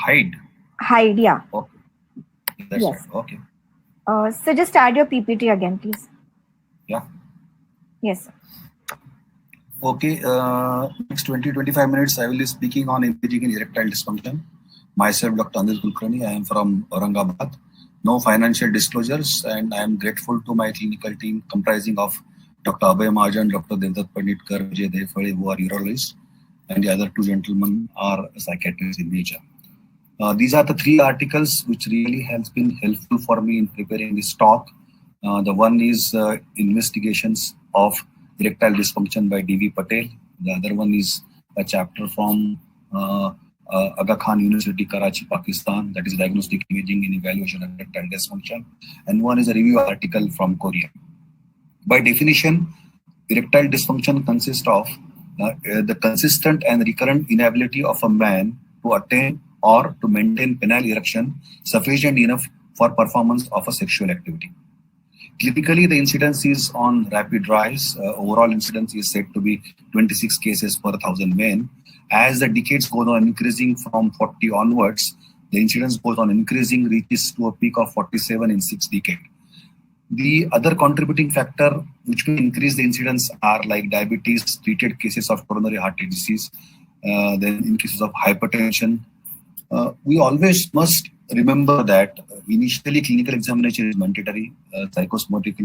Hide. Hide, yeah. Okay. That's Yes. right. Okay. So just add your PPT again, please. Yeah. Yes, sir. Okay. Next 20-25 minutes, I will be speaking on imaging in erectile dysfunction. Myself, Dr. Anil Kulkarni. I am from Aurangabad. No financial disclosures, and I am grateful to my clinical team comprising of Dr. Abhay Mahajan, Dr. Devdutt Pannitkar, Vijay Devfale, who are urologists, and the other two gentlemen are psychiatrists in nature. These are the three articles which really has been helpful for me in preparing this talk. The one is Investigations of Erectile Dysfunction by D.V. Patel. The other one is a chapter from Aga Khan University, Karachi, Pakistan, that is Diagnostic Imaging in Evaluation of Erectile Dysfunction. And one is a review article from Korea. By definition, erectile dysfunction consists of the consistent and recurrent inability of a man to attain or to maintain penile erection sufficient enough for performance of a sexual activity. Clinically, the incidence is on rapid rise. Overall incidence is said to be 26 cases per 1,000 men. As the decades go on increasing from 40 onwards, the incidence goes on increasing, reaches to a peak of 47 in 6 decades. The other contributing factor which will increase the incidence are like diabetes, treated cases of coronary heart disease, then in cases of hypertension. We always must remember that initially clinical examination is mandatory, psychosomatic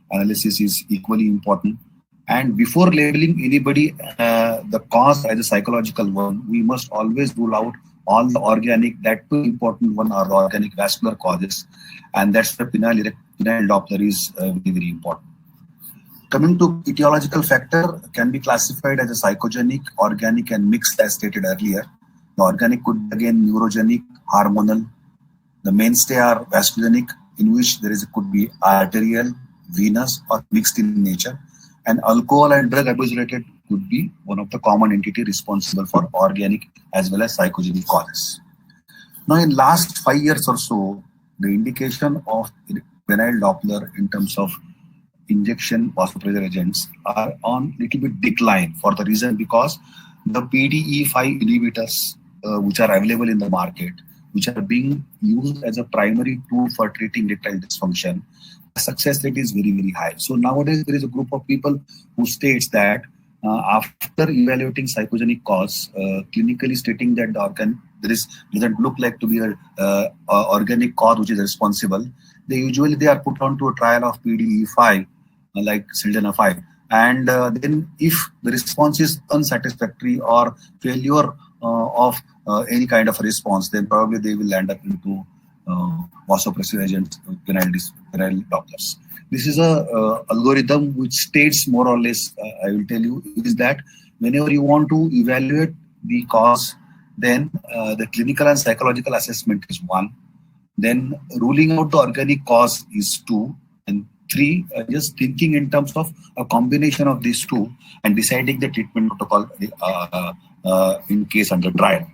analysis is equally important. And before labeling anybody the cause as a psychological one, we must always rule out all the organic, that two important one are organic vascular causes, and that's the penile Doppler is very, very important. Coming to etiological factor, can be classified as a psychogenic, organic, and mixed as stated earlier. The organic could be again neurogenic, hormonal. The mainstay are vasculinic, in which there is could be arterial, venous, or mixed in nature. And alcohol and drug abuse related could be one of the common entity responsible for organic as well as psychogenic causes. Now, in last 5 years or so, the indication of penile Doppler in terms of injection vasopressor agents are on little bit decline for the reason because the PDE5 inhibitors which are available in the market, which are being used as a primary tool for treating erectile dysfunction, the success rate is very, very high. So nowadays there is a group of people who states that after evaluating psychogenic cause, clinically stating that the organ doesn't look like to be a organic cause which is responsible, they are put on to a trial of PDE5 like sildenafil, and then if the response is unsatisfactory or failure of any kind of response, then probably they will land up into vasopressor agents, penile Dopplers. This is a algorithm which states more or less, I will tell you, is that whenever you want to evaluate the cause, then the clinical and psychological assessment is 1. Then ruling out the organic cause is 2. And 3, just thinking in terms of a combination of these two and deciding the treatment protocol in case under trial.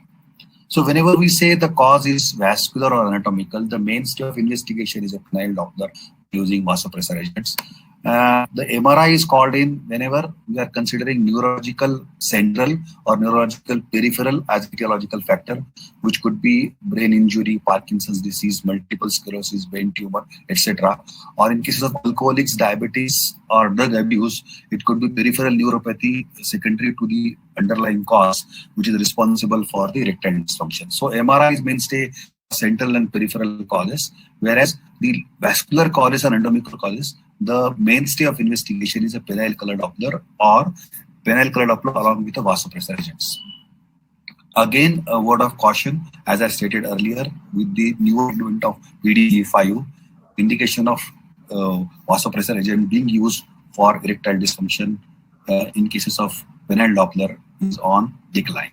So whenever we say the cause is vascular or anatomical, the mainstay of investigation is a penile Doppler using vasopressor agents. The MRI is called in whenever we are considering neurological central or neurological peripheral as etiological factor, which could be brain injury, Parkinson's disease, multiple sclerosis, brain tumor, etc. Or in cases of alcoholics, diabetes, or drug abuse, it could be peripheral neuropathy secondary to the underlying cause, which is responsible for the erectile dysfunction. So MRI is mainstay central and peripheral causes, whereas the vascular causes and anatomical causes, the mainstay of investigation is a penile color Doppler or penile color Doppler along with the vasopressor agents. Again, a word of caution, as I stated earlier, with the new advent of PDE5, indication of vasopressor agent being used for erectile dysfunction in cases of penile Doppler is on decline.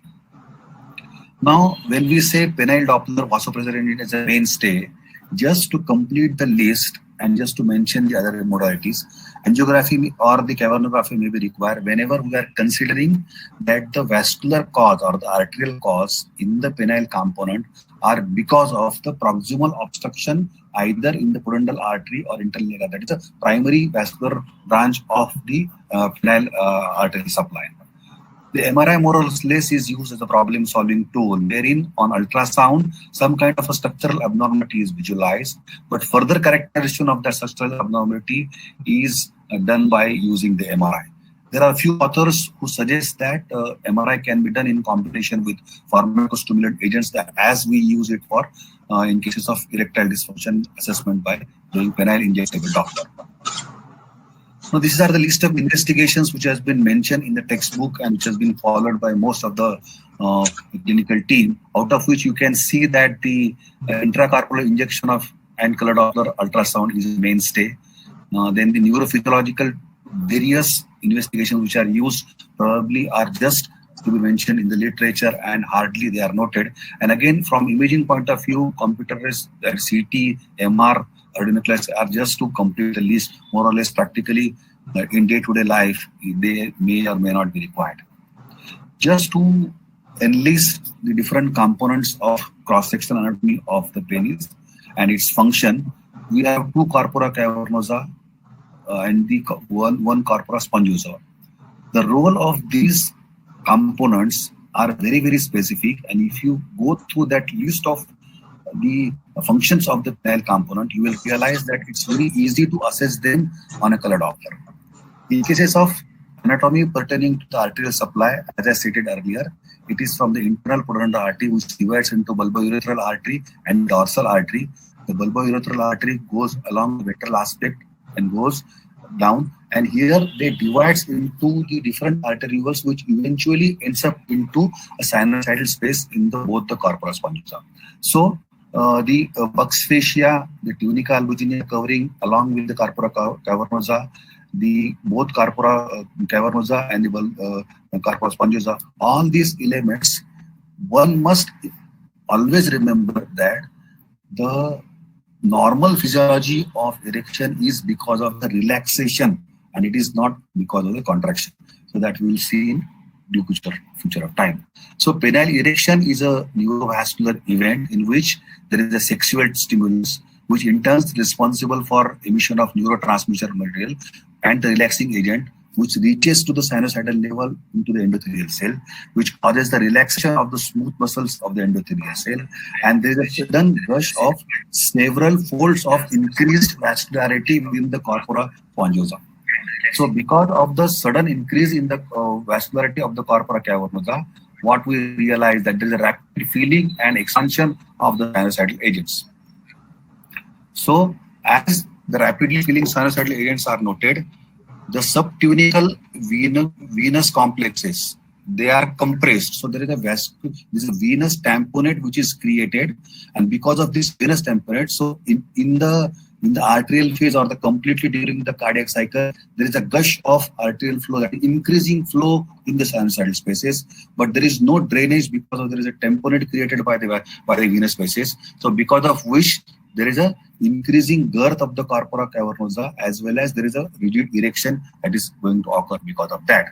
Now, when we say penile Doppler vasopressor agent as a mainstay, just to complete the list and just to mention the other modalities, angiography or the cavernography may be required whenever we are considering that the vascular cause or the arterial cause in the penile component are because of the proximal obstruction either in the pudendal artery or internal area. That is a primary vascular branch of the penile artery supply. The MRI more or less is used as a problem-solving tool, wherein on ultrasound, some kind of a structural abnormality is visualized, but further characterization of that structural abnormality is done by using the MRI. There are a few authors who suggest that MRI can be done in combination with pharmacostimulant agents that as we use it for in cases of erectile dysfunction assessment by doing penile injectable doctor. Now, these are the list of investigations which has been mentioned in the textbook and which has been followed by most of the clinical team, out of which you can see that the intracorporeal injection of and color Doppler ultrasound is a mainstay. Then the neurophysiological various investigations which are used probably are just to be mentioned in the literature and hardly they are noted. And again, from imaging point of view, computerized CT, MR, nucleus are just to complete the list, more or less practically in day-to-day life, they may or may not be required. Just to enlist the different components of cross-sectional anatomy of the penis and its function, we have two corpora cavernosa and the one corpora spongosa. The role of these components are very, very specific, and if you go through that list of the functions of the penile component, you will realize that it's very easy to assess them on a color Doppler. In cases of anatomy pertaining to the arterial supply, as I stated earlier, it is from the internal pudendal artery which divides into bulbourethral artery and dorsal artery. The bulbourethral artery goes along the ventral aspect and goes down, and here they divides into the different arterioles which eventually ends up into a sinusoidal space in both the corpora spongosa. So the Buck's fascia, the tunica albuginea covering along with the corpora cavernosa, the both corpora cavernosa and the corpora spongosa, all these elements, one must always remember that the normal physiology of erection is because of the relaxation and it is not because of the contraction. So that we will see in due future of time. So penile erection is a neurovascular event in which there is a sexual stimulus which in turn is responsible for emission of neurotransmitter material and the relaxing agent which reaches to the sinusoidal level into the endothelial cell, which causes the relaxation of the smooth muscles of the endothelial cell, and there is a sudden rush of several folds of increased vascularity within the corpora spongosa. So because of the sudden increase in the vascularity of the corpora cavernosa, what we realize that there is a rapid filling and expansion of the sinusoidal agents. So as the rapidly filling sinusoidal agents are noted, the subtunical venous complexes, they are compressed. So there is a venous tamponade which is created, and because of this venous tamponade, so in the arterial phase or the completely during the cardiac cycle, there is a gush of arterial flow, that is increasing flow in the sinusoidal spaces, but there is no drainage because of there is a tamponade created by the venous spaces. So because of which there is a increasing girth of the corpora cavernosa as well as there is a rigid erection that is going to occur because of that.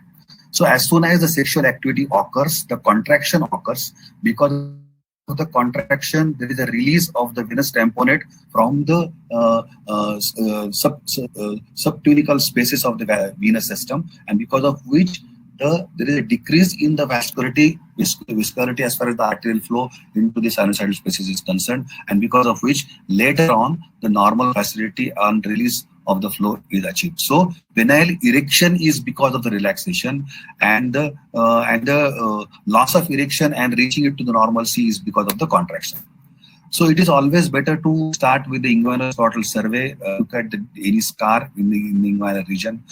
So as soon as the sexual activity occurs, the contraction occurs. Because of the contraction, there is a release of the venous tamponade from the subtunical spaces of the venous system, and because of which there is a decrease in the viscosity as far as the arterial flow into the sinusoidal spaces is concerned, and because of which later on the normal facility and release of the flow is achieved. So penile erection is because of the relaxation, and the loss of erection and reaching it to the normalcy is because of the contraction. So it is always better to start with the inguinal survey, look at any scar in the inguinal region.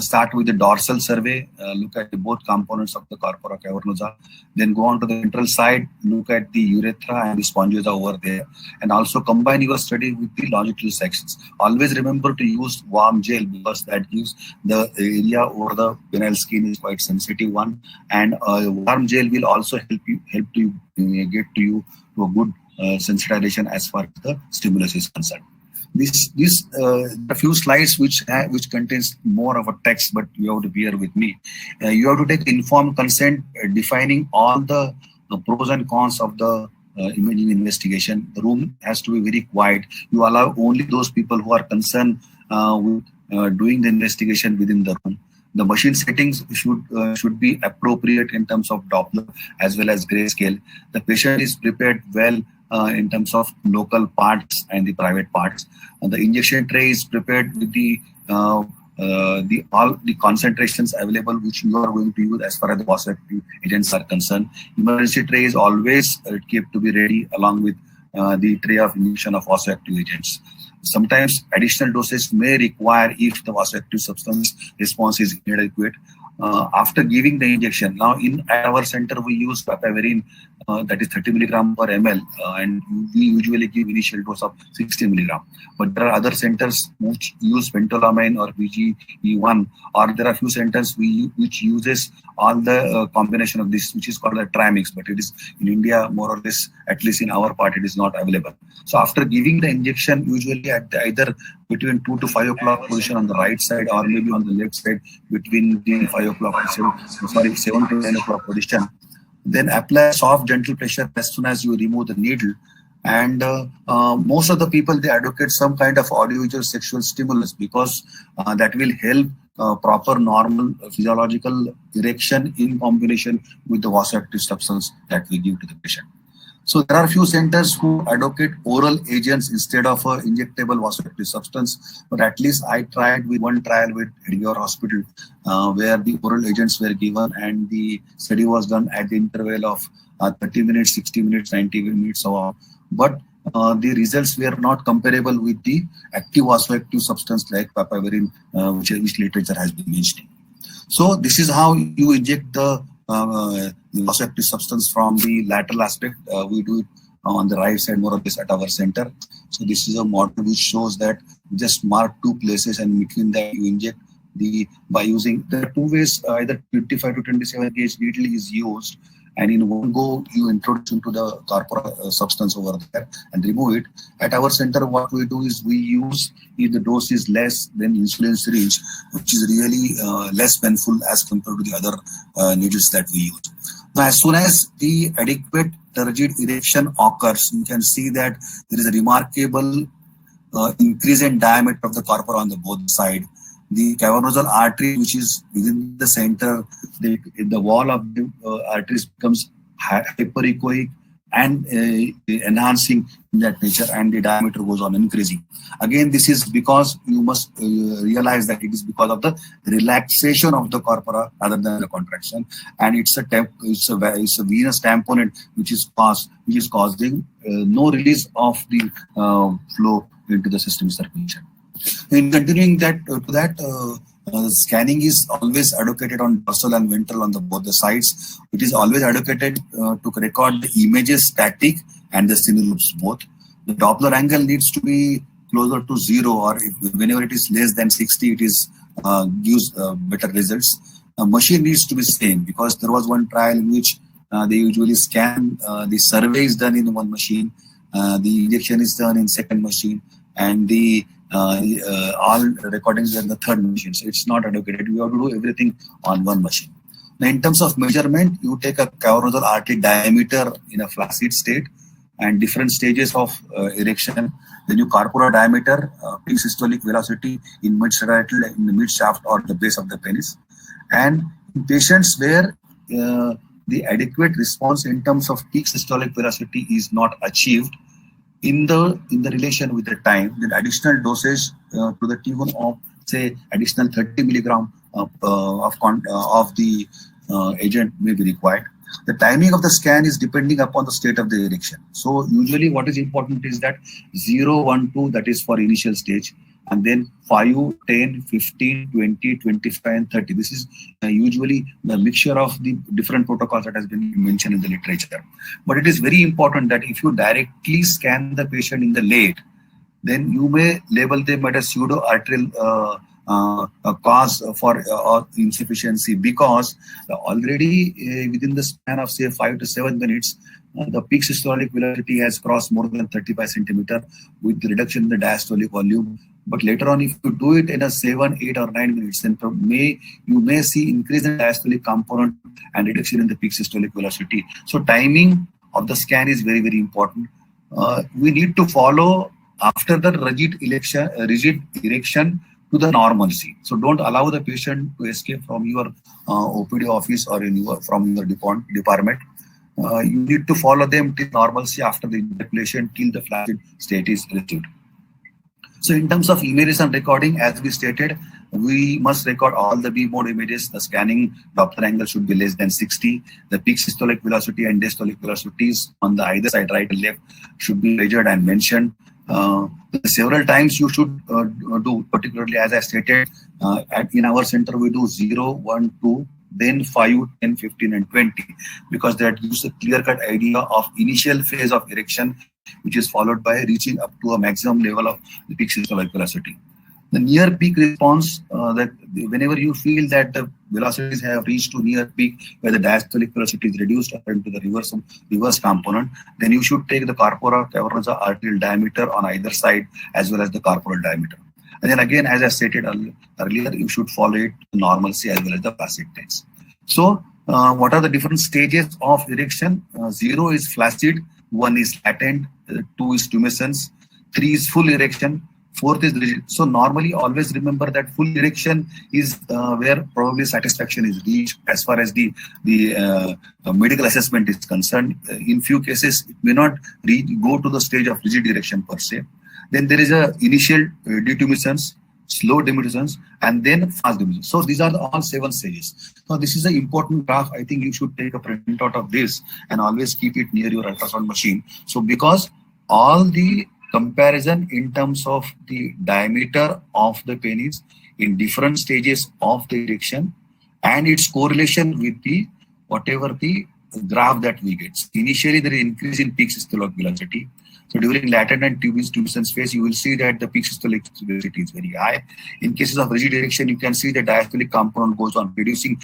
Start with the dorsal survey, look at both components of the corpora cavernosa, then go on to the ventral side, look at the urethra and the spongosa over there, and also combine your study with the longitudinal sections. Always remember to use warm gel because that gives the area over the penile skin is quite sensitive one, and warm gel will also help to get to you to a good sensitization as far as the stimulus is concerned. This a few slides which contains more of a text, but you have to bear with me. You have to take informed consent, defining all the pros and cons of the imaging investigation. The room has to be very quiet. You allow only those people who are concerned with doing the investigation within the room. The machine settings should be appropriate in terms of Doppler as well as grayscale. The patient is prepared well in terms of local parts and the private parts. And the injection tray is prepared with all the concentrations available which you are going to use as far as the vasoactive agents are concerned. Emergency tray is always kept to be ready along with the tray of injection of vasoactive agents. Sometimes additional doses may require if the vasoactive substance response is inadequate. After giving the injection, now in our center we use papaverine that is 30 milligram per ml, and we usually give initial dose of 60 milligram. But there are other centers which use pentolamine or VGE1, or there are few centers which uses all the combination of this, which is called a trimix. But it is in India more or less, at least in our part, it is not available. So after giving the injection, usually at either between 2 to 5 o'clock position on the right side, or maybe on the left side between the 5 o'clock, 7 to 9 o'clock position. Then apply soft, gentle pressure as soon as you remove the needle. And most of the people, they advocate some kind of audiovisual sexual stimulus because that will help proper normal physiological erection in combination with the vasoactive substance that we give to the patient. So there are a few centers who advocate oral agents instead of injectable vasoactive substance. But at least I tried with one trial with Edgar Hospital where the oral agents were given and the study was done at the interval of 30 minutes, 60 minutes, 90 minutes, so on. But the results were not comparable with the active vasoactive substance like papaverine, which literature has been mentioning. So this is how you inject the vasoactive substance from the lateral aspect. We do it on the right side more or less at our center. So this is a model which shows that just mark 2 places and between that you inject by using, there are 2 ways, either 55 to 27 gauge needle is used, and in one go you introduce into the corpora substance over there and remove it. At our center, what we do is we use, if the dose is less than insulin syringe, which is really less painful as compared to the other needles that we use. Now, as soon as the adequate turgid erection occurs, you can see that there is a remarkable increase in diameter of the corpora on the both sides. The cavernosal artery, which is within the center, the wall of the arteries becomes hyperechoic and enhancing in that nature, and the diameter goes on increasing. Again, this is because you must realize that it is because of the relaxation of the corpora rather than the contraction, and it's a venous tamponade which is causing no release of the flow into the systemic circulation. In continuing that scanning is always advocated on dorsal and ventral on both the sides. It is always advocated to record the images static and the cine loops both. The Doppler angle needs to be closer to 0, or whenever it is less than 60, it is gives better results. Machine needs to be same, because there was one trial in which they usually scan, the survey is done in one machine, the injection is done in second machine, and the all recordings are in the third machine. So it's not advocated. You have to do everything on one machine. Now, in terms of measurement, you take a cavernosal artery diameter in a flaccid state and different stages of erection. Then you corpora diameter, peak systolic velocity in mid-striatal, in the mid shaft or the base of the penis. And in patients where the adequate response in terms of peak systolic velocity is not achieved, in the relation with the time, then additional dosage to the tune of, say, additional 30 milligram of the agent may be required. The timing of the scan is depending upon the state of the erection. So usually what is important is that 0, 1, 2, that is for initial stage, and then 5, 10, 15, 20, 25, and 30. This is usually the mixture of the different protocols that has been mentioned in the literature. But it is very important that if you directly scan the patient in the late, then you may label them at a pseudo-arterial cause for insufficiency, because already within the span of, say, 5 to 7 minutes, the peak systolic velocity has crossed more than 35 centimeter with the reduction in the diastolic volume. But later on, if you do it in a 7, 8, or 9 minutes, then you may see increase in diastolic component and reduction in the peak systolic velocity. So timing of the scan is very, very important. We need to follow after the rigid erection to the normalcy. So don't allow the patient to escape from your OPD office or from your department. You need to follow them till normalcy after the ejaculation till the flaccid state is achieved. So in terms of images and recording, as we stated, we must record all the B mode images. The scanning Doppler angle should be less than 60. The peak systolic velocity and diastolic velocities on the either side, right and left, should be measured and mentioned. Several times you should do, particularly as I stated, in our center we do 0, 1, 2, then 5, 10, 15, and 20, because that gives a clear-cut idea of initial phase of erection, which is followed by reaching up to a maximum level of the peak systolic velocity. The near peak response, that whenever you feel that the velocities have reached to near peak where the diastolic velocity is reduced according to the reverse component, then you should take the corpora cavernosa arterial diameter on either side as well as the corporal diameter. And then again, as I stated earlier, you should follow it to normalcy as well as the flaccid tense. So what are the different stages of erection? 0 is flaccid, 1 is latent, 2 is tumescence, 3 is full erection, 4th is rigid. So normally always remember that full erection is where probably satisfaction is reached as far as the medical assessment is concerned. In few cases, it may not go to the stage of rigid erection per se. Then there is a initial detumescence, slow detumescence, and then fast detumescence. So these are all 7 stages. Now this is an important graph. I think you should take a printout of this and always keep it near your ultrasound machine. So because all the comparison in terms of the diameter of the penis in different stages of the erection and its correlation with the whatever the graph that we get. So initially there is increase in peak systolic velocity. So during latent and tumescence phase, you will see that the peak systolic velocity is very high. In cases of rigid erection, you can see the diastolic component goes on reducing,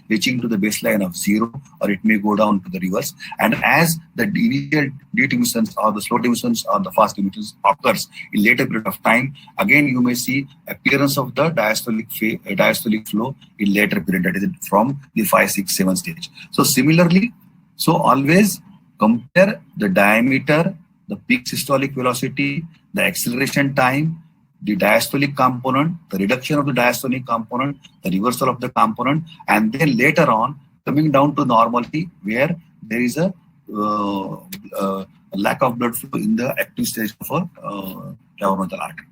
reaching to the baseline of 0, or it may go down to the reverse. And as the initial detumescence or the slow detumescence or the fast detumescence occurs in later period of time, again you may see appearance of the diastolic flow in later period, that is from the 5, 6, 7 stage. So similarly, so always compare the diameter, the peak systolic velocity, the acceleration time, the diastolic component, the reduction of the diastolic component, the reversal of the component, and then later on coming down to normality where there is a lack of blood flow in the active stage of a cavernoidal artery.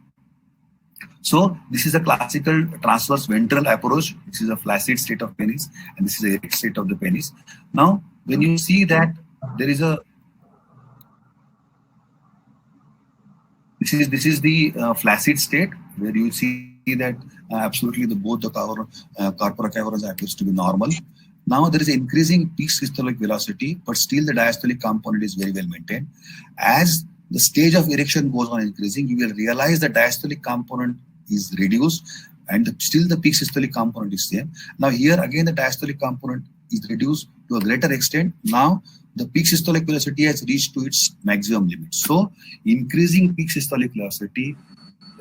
So this is a classical transverse ventral approach. This is a flaccid state of penis, and this is a erect state of the penis. Now, when you see that there is a This is the flaccid state where you see that absolutely both the corpora cavernosa appears to be normal. Now there is increasing peak systolic velocity, but still the diastolic component is very well maintained. As the stage of erection goes on increasing, you will realize the diastolic component is reduced and still the peak systolic component is same. Now here again the diastolic component is reduced to a greater extent. Now the peak systolic velocity has reached to its maximum limit. So increasing peak systolic velocity,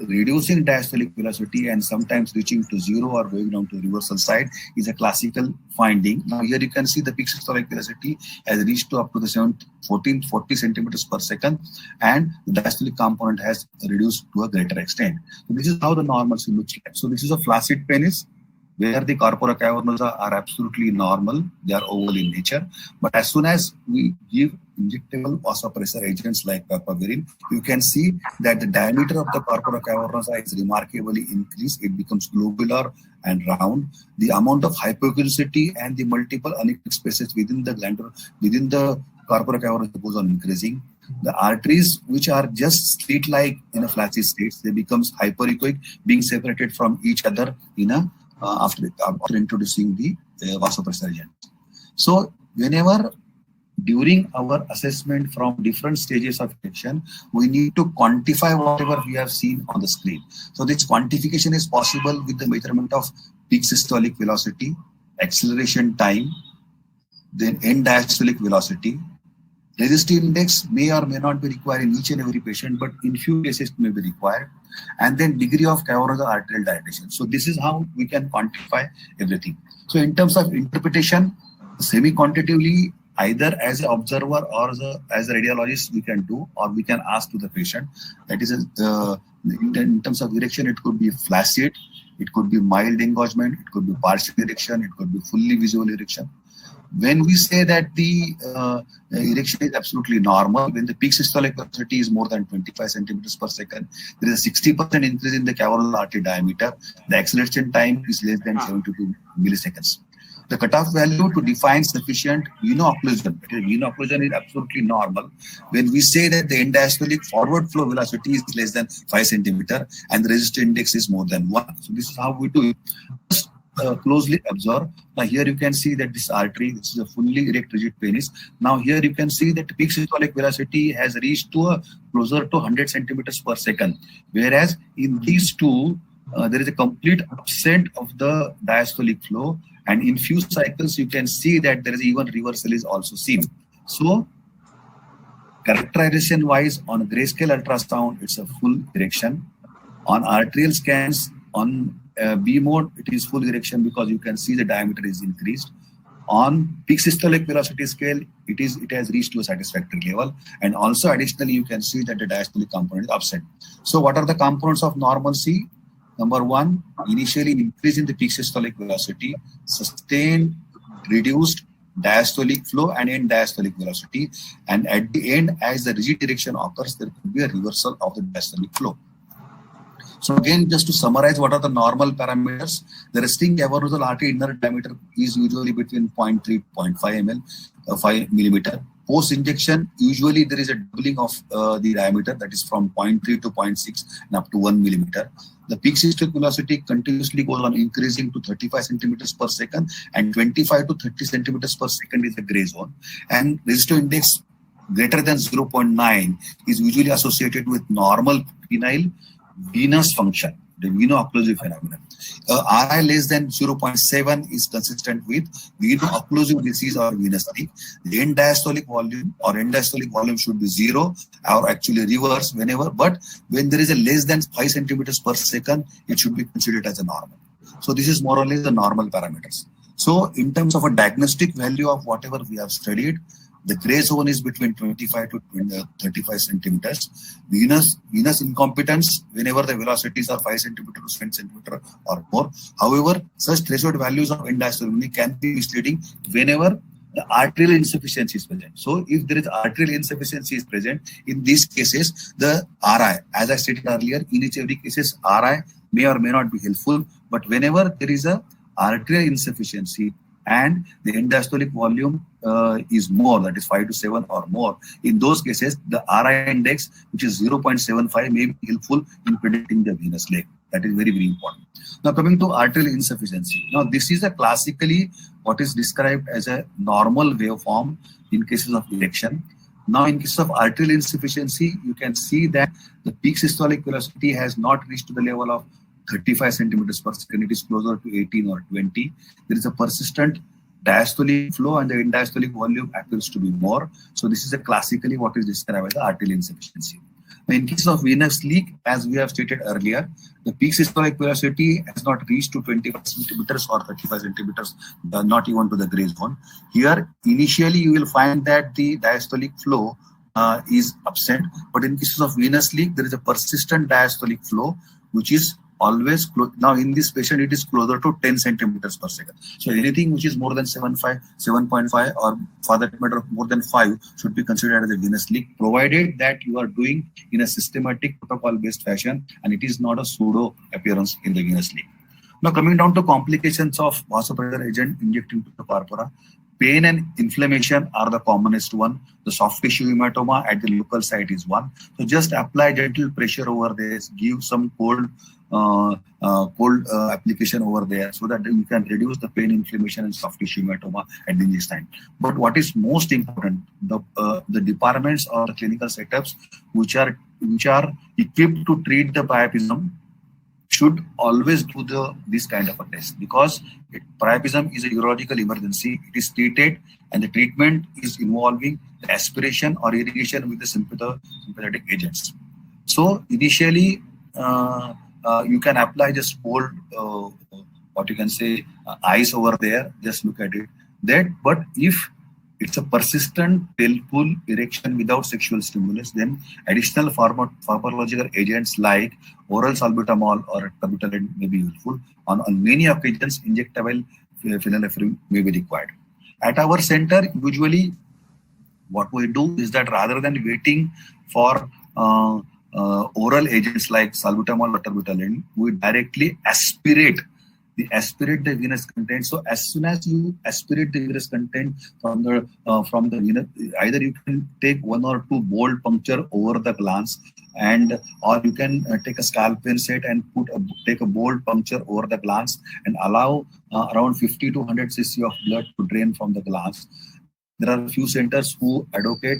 reducing diastolic velocity, and sometimes reaching to 0 or going down to the reversal side is a classical finding. Now here you can see the peak systolic velocity has reached to up to the 40 centimeters per second, and the diastolic component has reduced to a greater extent. So this is how the normalcy looks like. So this is a flaccid penis where the corpora cavernosa are absolutely normal, they are oval in nature. But as soon as we give injectable vasopressor agents like papaverine, you can see that the diameter of the corpora cavernosa is remarkably increased. It becomes globular and round. The amount of hypoculacy and the multiple anechoic spaces within the corpora cavernosa goes on increasing. The arteries, which are just slit-like in a flaccid state, they becomes hyperechoic, being separated from each other in a after introducing the vasopressor agent. So whenever during our assessment from different stages of erection, we need to quantify whatever we have seen on the screen. So this quantification is possible with the measurement of peak systolic velocity, acceleration time, then end diastolic velocity. Resistive index may or may not be required in each and every patient, but in few cases it may be required. And then degree of cavernosa arterial dilatation. So this is how we can quantify everything. So in terms of interpretation, semi-quantitatively, either as an observer or as a radiologist we can do, or we can ask to the patient. That is, in terms of erection, it could be flaccid, it could be mild engorgement, it could be partial erection, it could be fully visual erection. When we say that the erection is absolutely normal, when the peak systolic velocity is more than 25 centimeters per second, there is a 60% increase in the cavernoidal artery diameter. The acceleration time is less than 72 milliseconds. The cutoff value to define sufficient veno-occlusion. Veno-occlusion is absolutely normal. When we say that the end diastolic forward flow velocity is less than 5 centimeter and the resistor index is more than 1. So this is how we do it. Just closely observe. Now here you can see that this artery, this is a fully erect rigid penis. Now here you can see that the peak systolic velocity has reached to closer to 100 centimeters per second. Whereas in these two, there is a complete absence of the diastolic flow. And in few cycles, you can see that there is even reversal is also seen. So characterization wise, on grayscale ultrasound, it's a full erection. On arterial scans, on B mode, it is full erection because you can see the diameter is increased. On peak systolic velocity scale, it has reached to a satisfactory level. And also additionally, you can see that the diastolic component is absent. So what are the components of normalcy? Number one, initially increase in the peak systolic velocity, sustained reduced diastolic flow and end diastolic velocity. And at the end, as the rigid erection occurs, there could be a reversal of the diastolic flow. So again, just to summarize, what are the normal parameters? The resting cavernosal artery inner diameter is usually between 0.3 to 0.5 5 millimeter. Post-injection, usually there is a doubling of the diameter, that is from 0.3 to 0.6 and up to 1 millimeter. The peak systolic velocity continuously goes on increasing to 35 centimeters per second, and 25 to 30 centimeters per second is the gray zone. And resistor index greater than 0.9 is usually associated with normal penile venous function, the veno-occlusive phenomenon. Ri less than 0.7 is consistent with veno-occlusive disease or venous leak. The end diastolic volume or end diastolic volume should be 0 or actually reverse whenever, but when there is a less than 5 centimeters per second, it should be considered as a normal. So this is more or less the normal parameters. So in terms of a diagnostic value of whatever we have studied, the gray zone is between 25 to 35 centimeters. Venous incompetence, whenever the velocities are 5 centimeter to 7 centimeter or more. However, such threshold values of end diastolic can be misleading whenever the arterial insufficiency is present. So if there is arterial insufficiency is present, in these cases, the RI, as I stated earlier, in each every cases, RI may or may not be helpful. But whenever there is a arterial insufficiency and the end diastolic volume is more, that is 5 to 7 or more, in those cases, the RI index, which is 0.75, may be helpful in predicting the venous leg. That is very, very important. Now coming to arterial insufficiency. Now this is a classically what is described as a normal waveform in cases of erection. Now in case of arterial insufficiency, you can see that the peak systolic velocity has not reached to the level of 35 centimeters per second. It is closer to 18 or 20. There is a persistent diastolic flow and the end diastolic volume appears to be more. So this is a classically what is described as the arterial insufficiency. Now in case of venous leak, as we have stated earlier, the peak systolic velocity has not reached to 25 centimeters or 35 centimeters, not even to the gray zone. Here, initially you will find that the diastolic flow is absent, but in cases of venous leak, there is a persistent diastolic flow, which is always now in this patient it is closer to 10 centimeters per second. So anything which is more than 7.5 or for that matter more than 5 should be considered as a venous leak, provided that you are doing in a systematic protocol based fashion and it is not a pseudo appearance in the venous leak. Now coming down to complications of vasopressor agent injecting to the purpura, pain and inflammation are the commonest one. The soft tissue hematoma at the local site is one. So just apply gentle pressure over there, give some cold application over there so that you can reduce the pain, inflammation and soft tissue hematoma at the intestine. But what is most important, the departments or the clinical setups which are equipped to treat the priapism should always do this kind of a test, because priapism is a urological emergency. It is treated and the treatment is involving the aspiration or irrigation with the sympathetic agents. So initially you can apply just cold ice over there, just look at it. But if it's a persistent painful erection without sexual stimulus, then additional pharmacological agents like oral salbutamol or terbutaline may be useful. On many occasions, injectable phenylephrine may be required. At our center, usually what we do is that rather than waiting for oral agents like salbutamol or terbutaline, we directly aspirate the venous content. So as soon as you aspirate the venous content from the venous, either you can take 1 or 2 bold puncture over the glands, or you can take a scalp pen set and take a bold puncture over the glands and allow around 50 to 100 cc of blood to drain from the glands. There are a few centers who advocate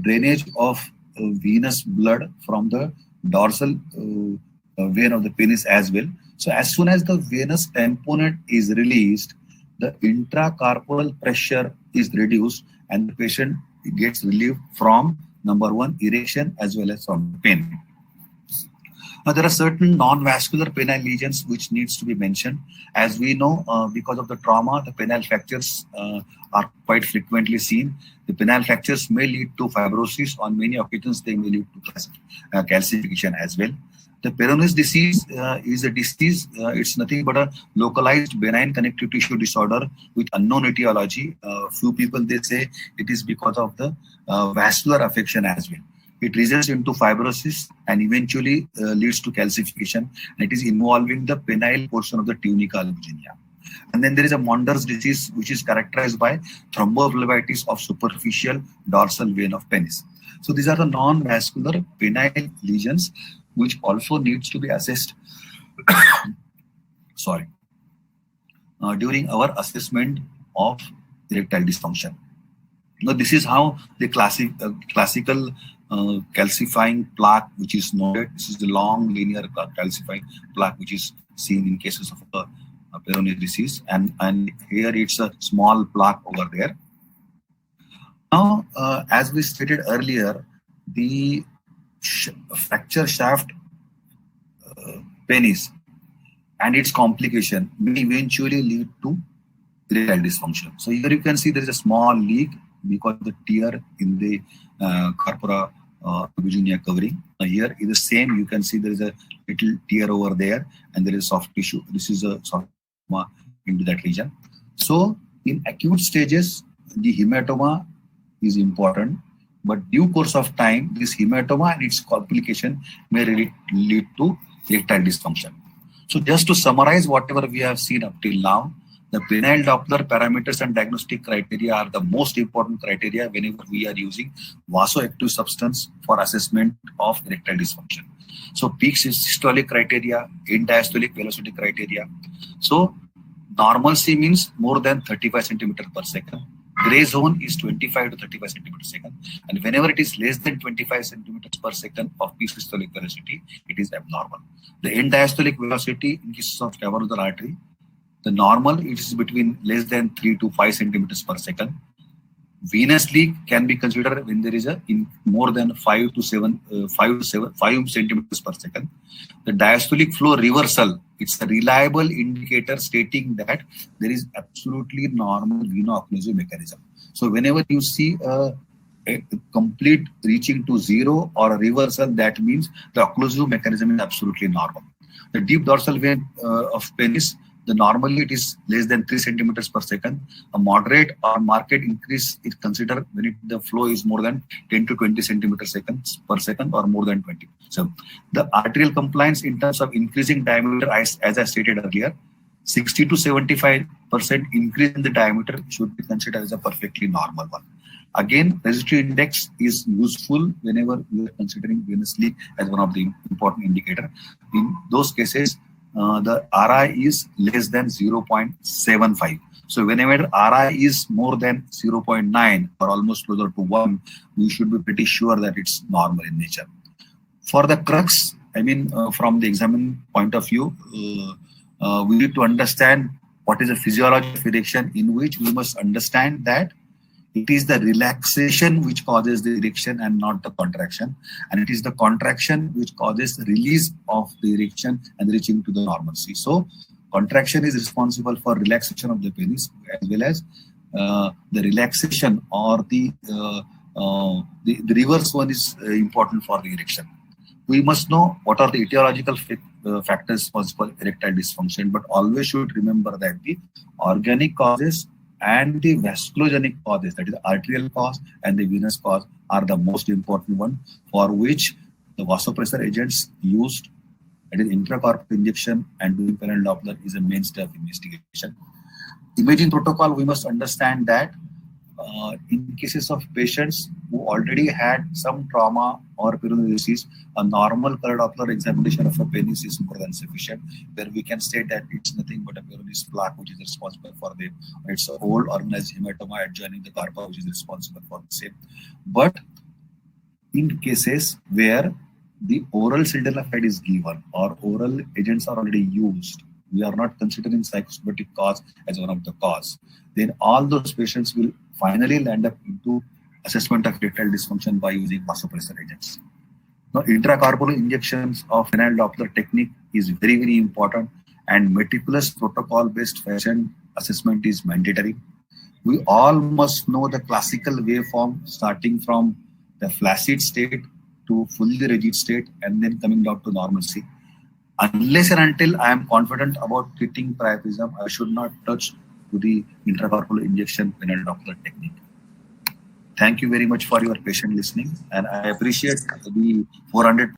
drainage of venous blood from the dorsal vein of the penis as well. So as soon as the venous tamponade is released, the intracorporal pressure is reduced and the patient gets relief from number 1, erection as well as from pain. Now there are certain non-vascular penile lesions which needs to be mentioned. As we know, because of the trauma, the penile fractures are quite frequently seen. The penile fractures may lead to fibrosis. On many occasions, they may lead to calcification as well. The Peyronie's disease is a disease. It's nothing but a localized benign connective tissue disorder with unknown etiology. Few people, they say it is because of the vascular affection as well. It results into fibrosis and eventually leads to calcification. And it is involving the penile portion of the tunica albuginea. And then there is a Mondor's disease, which is characterized by thrombophlebitis of superficial dorsal vein of penis. So these are the non-vascular penile lesions, which also needs to be assessed during our assessment of erectile dysfunction. Now, this is how the classical calcifying plaque, which is noted. This is the long linear calcifying plaque, which is seen in cases of Peyronie's disease, and here it's a small plaque over there. Now, as we stated earlier, the fracture shaft penis and its complication may eventually lead to erectile dysfunction. So here you can see there is a small leak because of the tear in the corpora albuginea covering. Here is the same. You can see there is a little tear over there, and there is soft tissue. This is a soft into that region. So in acute stages, the hematoma is important, but due course of time, this hematoma and its complication may really lead to erectile dysfunction. So just to summarize whatever we have seen up till now, the penile Doppler parameters and diagnostic criteria are the most important criteria whenever we are using vasoactive substance for assessment of erectile dysfunction. So peak systolic criteria, end diastolic velocity criteria. So normalcy means more than 35 centimeters per second. Gray zone is 25 to 35 centimeters per second. And whenever it is less than 25 centimeters per second of peak systolic velocity, it is abnormal. The end diastolic velocity in cases of cavernosa artery, the normal is between less than 3 to 5 centimeters per second. Venous leak can be considered when there is more than 5 centimeters per second. The diastolic flow reversal, it's a reliable indicator stating that there is absolutely normal veno-occlusive mechanism. So whenever you see a complete reaching to zero or a reversal, that means the occlusive mechanism is absolutely normal. The deep dorsal vein of penis, normally it is less than 3 centimeters per second. A moderate or marked increase is considered when the flow is more than 10 to 20 centimeters per second or more than 20. So the arterial compliance in terms of increasing diameter, as I stated earlier, 60 to 75% increase in the diameter should be considered as a perfectly normal one. Again, resistive index is useful whenever we are considering venous leak as one of the important indicator. In those cases, the RI is less than 0.75. So whenever RI is more than 0.9 or almost closer to 1, we should be pretty sure that it's normal in nature. For the crux, I mean, from the examining point of view, we need to understand what is the physiology of erection, in which we must understand that it is the relaxation which causes the erection and not the contraction. And it is the contraction which causes the release of the erection and reaching to the normalcy. So contraction is responsible for relaxation of the penis as well as the relaxation or the reverse one is important for the erection. We must know what are the etiological factors responsible for erectile dysfunction, but always should remember that the organic causes and the vasculogenic causes, that is the arterial cause and the venous cause, are the most important one, for which the vasopressor agents used, that is intracorporeal injection and doing penile Doppler, is a mainstay of investigation. Imaging protocol, we must understand that in cases of patients who already had some trauma or peroneal disease, a normal color Doppler examination of a penis is more than sufficient, where we can state that it's nothing but a peroneal plaque which is responsible for the, it's an old organized hematoma adjoining the carpa which is responsible for the same. But in cases where the oral sildenafil is given or oral agents are already used, we are not considering psychosomatic cause as one of the cause, then all those patients will finally land up into assessment of erectile dysfunction by using vasopressor agents. Now, intracorporeal injections of penile Doppler technique is very, very important, and meticulous protocol-based fashion assessment is mandatory. We all must know the classical waveform starting from the flaccid state to fully rigid state and then coming down to normalcy. Unless and until I am confident about treating priapism, I should not touch to the intracorporeal injection penile Doppler technique. Thank you very much for your patient listening, and I appreciate the 400